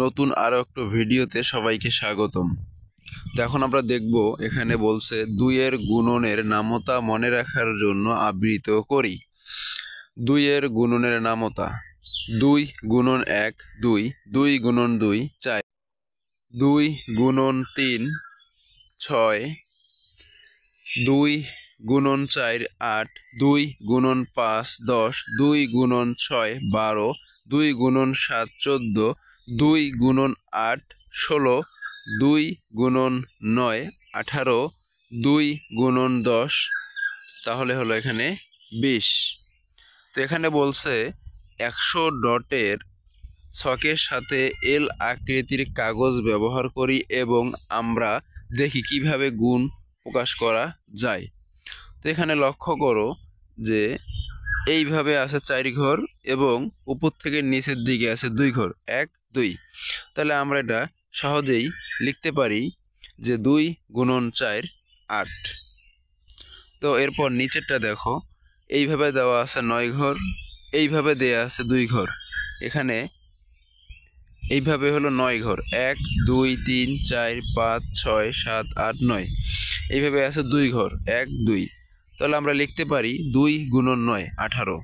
নতুন আরো একটা ভিডিওতে সবাইকে স্বাগতম। তো এখন আমরা দেখব, এখানে বলছে 2 এর গুণনের নামতা মনে রাখার জন্য আবৃত করি। 2 এর গুণনের নামতা: 2 গুণন 1 2, 2 গুণন 2 4, 2 গুণন 3 6, 2 গুণন 4 8, 2 গুণন 5 10, 2 গুণন 6 12, 2 গুণন 7 14, 2 গুণন 8 16, 2 গুণন 9 18, 2 গুণন 10, তাহলে হলো এখানে 20। তো এখানে বলছে 100 ডটের ছকের সাথে এল আকৃতির কাগজ ব্যবহার করি এবং আমরা দেখি কিভাবে গুণ প্রকাশ করা যায়। তো এখানে লক্ষ্য করো যে এইভাবে আছে 4 ঘর এবং উপর থেকে নিচের দিকে আছে 2 ঘর, 1 2। তাহলে আমরা এটা সহজেই লিখতে পারি যে 2 গুণন 4 8। তো এরপর নিচেরটা দেখো, এইভাবে দেওয়া আছে 9 ঘর, এইভাবে দেয়া আছে 2 ঘর, এখানে এইভাবে হলো 9 ঘর, 1 2 3 4 5 6 7 8 9, এইভাবে আছে 2 ঘর 1 2। তাহলে আমরা লিখতে পারি 2 গুণন 9 18।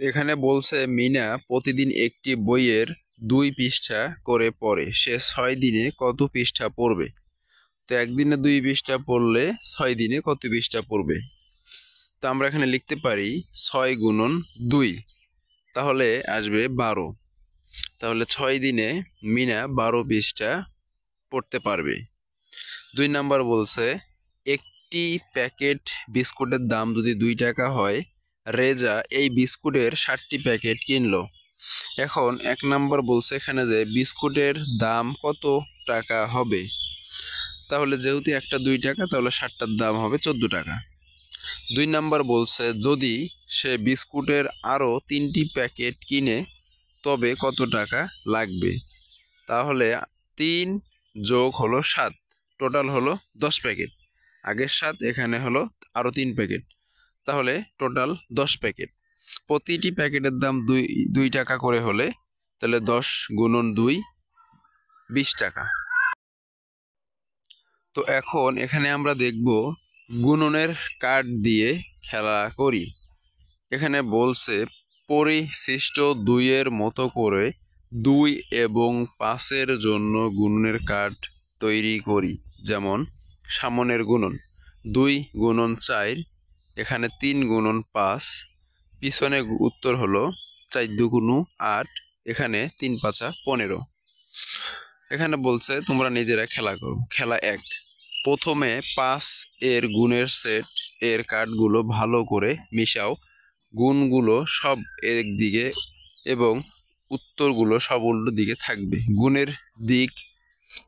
এখানে বলছে মিনা প্রতিদিন একটি বইয়ের 2 পৃষ্ঠা করে পড়ে, সে 6 দিনে কত পৃষ্ঠা পড়বে? তো একদিনে 2 পৃষ্ঠা পড়লে 6 দিনে কত পৃষ্ঠা পড়বে? তো আমরা এখানে লিখতে পারি 6 গুণন 2, তাহলে আসবে 12। তাহলে 6 দিনে মিনা 12 পৃষ্ঠা পড়তে পারবে। 2 নাম্বার বলছে একটি প্যাকেট বিস্কুটের দাম যদি 2 টাকা হয়, রেজা এই বিস্কুটের 60টি প্যাকেট কিনলো। এখন 1 নাম্বার বলছে এখানে যে বিস্কুটের দাম কত টাকা হবে, তাহলে যেহেতু একটা 2 টাকা তাহলে 60টার দাম হবে 14 টাকা। 2 নাম্বার বলছে যদি সে বিস্কুটের আরও 3টি প্যাকেট কিনে তবে কত টাকা লাগবে, তাহলে 3 যোগ হলো 7, টোটাল হলো 10 প্যাকেট। আগের 7, এখানে হলো আরও 3 প্যাকেট, তাহলে টোটাল 10 প্যাকেট। প্রতিটি প্যাকেটের দাম 2 টাকা করে হলে তাহলে 10 গুণন 2 20 টাকা। তো এখন এখানে আমরা দেখব গুণনের কার্ড দিয়ে খেলা করি। এখানে বলছে পরিশিষ্ট 2 এর মতো করে 2 এবং 5-এর জন্য গুণনের কার্ড তৈরি করি। যেমন সামনের গুণন 2 গুণন 4, এখানে 3 গুণন 5, পিছনে উত্তর হলো 4 দুগুণ 8, এখানে 3 5 15। এখানে বলছে তোমরা নিজেরা খেলা করো। খেলা 1, প্রথমে 5 এর গুণের সেট এর কার্ডগুলো ভালো করে মিশাও, গুণগুলো সব একদিকে এবং উত্তরগুলো সব উল্টো দিকে থাকবে। গুণের দিক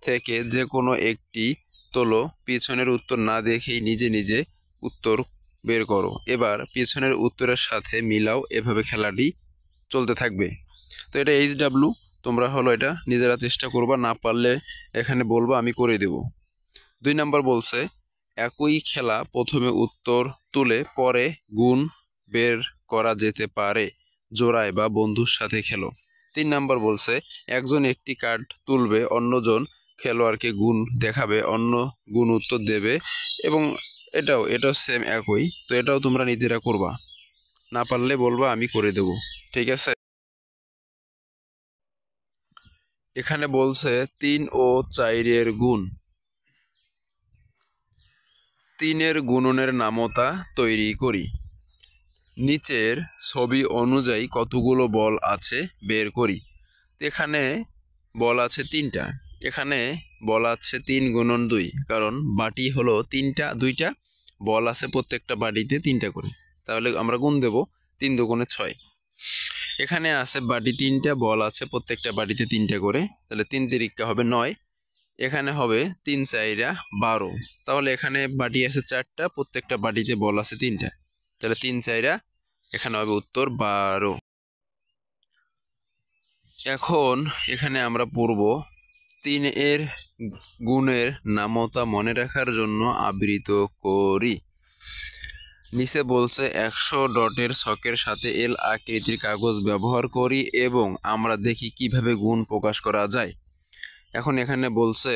থেকে যে কোনো একটি তোলো, পিছনের উত্তর না দেখেই নিজে নিজে উত্তর বের করো। এবার পিছনের উত্তরের সাথে মিলাও, এভাবে খেলাটি চলতে থাকবে। তো এটা HW, তোমরা হলো এটা নিজেরা চেষ্টা করবা, না পারলে এখানে বলবা আমি করে দেব। 2 নাম্বার বলছে একই খেলা প্রথমে উত্তর তুলে পরে গুণ বের করা যেতে পারে, জোড়ায় বা বন্ধুর সাথে খেলো। 3 নাম্বার বলছে একজন একটি কার্ড তুলবে, অন্যজন খেলোয়াড়কে গুণ দেখাবে, অন্য গুণ উত্তর দেবে এবং এটাও সেম একই। তো এটাও তোমরা নিজেরা করবা, না পারলে বলবা আমি করে দেব, ঠিক আছে? এখানে বলছে 3 ও 4 এর গুণ। 3 এর গুণনের নামতা তৈরি করি। নিচের ছবি অনুযায়ী কতগুলো বল আছে বের করি। এখানে বল আছে 3টা, এখানে বল আছে 3 গুণন 2, কারণ বাটি হলো 3টা, 2টা বল আছে প্রত্যেকটা বাটিতে 3টা করে, তাহলে আমরা গুণ দেব 3 দুগুণে 6। এখানে আছে বাটি 3টা, বল আছে প্রত্যেকটা বাটিতে 3টা করে, তাহলে 3 তিরিকা হবে 9, এখানে হবে 3 4 12, তাহলে এখানে বাটি আছে 4টা, প্রত্যেকটা বাটিতে বল আছে 3টা, তাহলে 3 4, এখানে হবে উত্তর 12। এখন এখানে আমরা পড়ব 3 এর গুণের নামতা মনে রাখার জন্য আবৃত করি। নিচে বলছে 100 ডটের ছকের সাথে এল আকৃতির কাগজ ব্যবহার করি এবং আমরা দেখি কিভাবে গুণ প্রকাশ করা যায়। এখন এখানে বলছে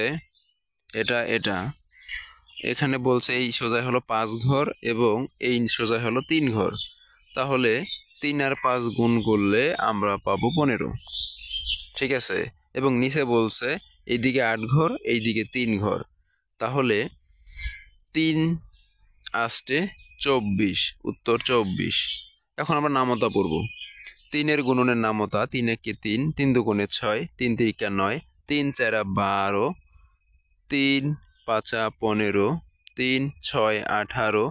এটা এখানে বলছে এই সোজাই হলো 5 ঘর এবং এই সোজাই হলো 3 ঘর। তাহলে 3 আর 5 গুণ করলে আমরা পাবো 15। ঠিক আছে, এবং নিচে বলছে এইদিকে 8 ঘর এইদিকে 3 ঘর, তাহলে 3 8 24, উত্তর 24। এখন আমরা নামতা পড়ব। 3 এর গুণনের নামতা 3 একে 3, 3 দুগুণে 6, 3 তিরিকা 9, 3 চারা 12, 3 পাঁচা 15, 3 6 18,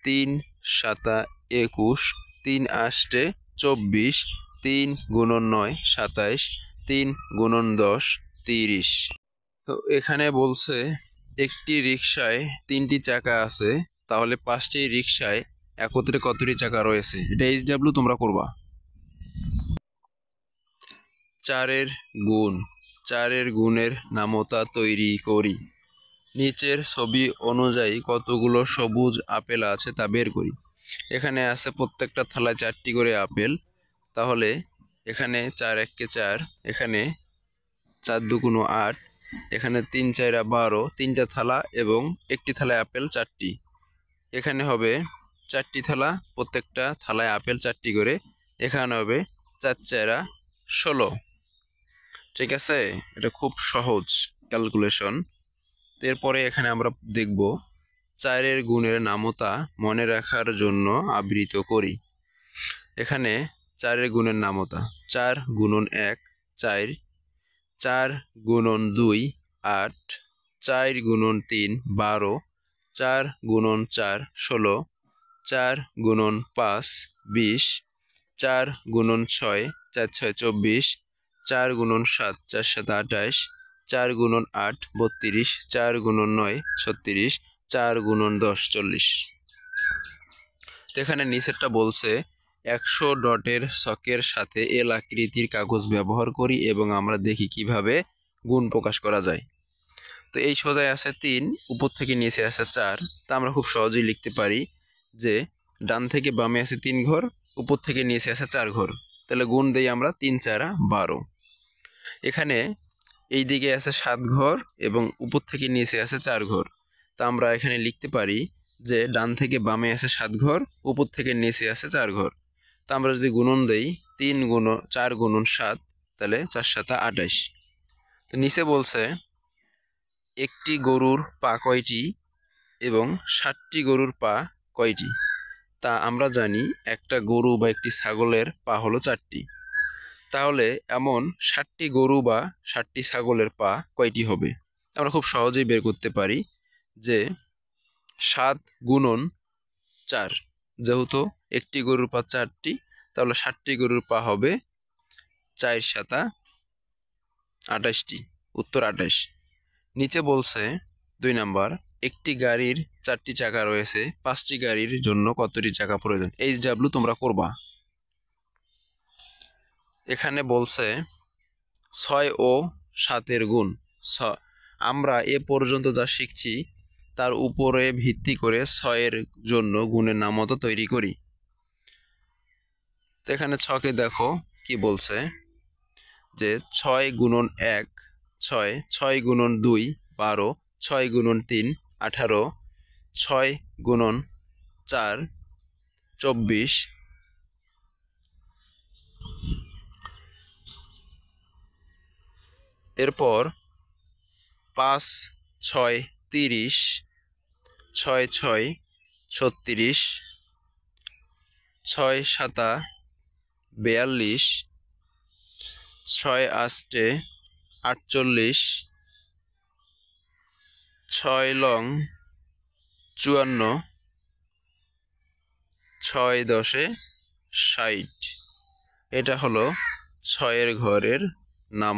3 সাতা 21, 3 আষ্টে 24, 3 গুণন 9 27, 3 গুণন 10 30। তো এখানে বলছে একটি রিকশায় 3টি চাকা আছে, তাহলে 5টি রিকশায় একত্রে কতটি চাকা রয়েছে? এটা এইচডব্লিউ তোমরা করবা। 4 এর গুণের নামতা তৈরি করি। নিচের ছবি অনুযায়ী কতগুলো সবুজ আপেল আছে তা বের করি। এখানে আছে প্রত্যেকটা থালায় 4টি করে আপেল, তাহলে এখানে 4 একে 4, এখানে 4 দুগুণ 8, এখানে 3 4 12, 3টা থালা এবং একটি থালায় আপেল 4টি। এখানে হবে 4টি থালা, প্রত্যেকটা থালায় আপেল 4টি করে, এখানে হবে 4 4 16। ঠিক আছে, এটা খুব সহজ ক্যালকুলেশন। এরপরে এখানে আমরা দেখব 4 এর গুণের নামতা মনে রাখার জন্য আবৃত করি। এখানে 4 এর গুণের নামতা 4 গুণন 1 4, 4 গুণন 2 8, 4 গুণন 3 12, 4 গুণন 4 16, 4 গুণন 5 20, 4 গুণন 6 4 6 24, 4 গুণন 7 4 7 28, 4 গুণন 8 32, 4 গুণন 9 36, 4 গুণন 10 40। এখানে নিচেরটা বলছে 100 ডটের ছকের সাথে এল আকৃতির কাগজ ব্যবহার করি এবং আমরা দেখি কিভাবে গুণ প্রকাশ করা যায়। তো এই সোজায় আছে 3, উপর থেকে নিচে আছে 4, তা আমরা খুব সহজেই লিখতে পারি যে ডান থেকে বামে আছে 3 ঘর, উপর থেকে নিচে আছে 4 ঘর, তাহলে গুণ দেই আমরা 3 4 12। এখানে এই দিকে আছে 7 ঘর এবং উপর থেকে নিচে আছে 4 ঘর, তা আমরা এখানে লিখতে পারি যে ডান থেকে বামে আছে 7 ঘর, উপর থেকে নিচে আছে 4 ঘর। তা আমরা যদি গুণন দেই 3 গুণ 4 গুণন 7, তাহলে 4 7 28। তো নিচে বলছে একটি গরুর পা কয়টি এবং 60টি গরুর পা কয়টি? তা আমরা জানি একটা গরু বা একটি ছাগলের পা হলো 4টি, তাহলে এমন 60টি গরু বা 60টি ছাগলের পা কয়টি হবে? আমরা খুব সহজেই বের করতে পারি যে 7 গুণন 4, যেহেতু একটি গরুর পা 4টি, তাহলে 60টি গরুর পা হবে 4 7 28টি, উত্তর 28। নিচে বলছে 2 নাম্বার, একটি গাড়ির 4টি চাকা রয়েছে, 5টি গাড়ির জন্য কতটি চাকা প্রয়োজন? এইচডব্লিউ তোমরা করবা। এখানে বলছে 6 ও 7 এর গুণ। আমরা এ পর্যন্ত যা শিখছি তার উপরে ভিত্তি করে 6 এর জন্য গুণের নামতা তৈরি করি। তো এখানে 6কে দেখো কি বলছে যে 6 গুণন 1 6, 6 গুণন 2 12, 6 গুণন 3 18, 6 গুণন 4 24, এরপর 5 6 30, 6 6 36, 6 7 42, 6 8 48, 6 লং 54, 6 10 60। এটা হলো 6 এর ঘরের নাম।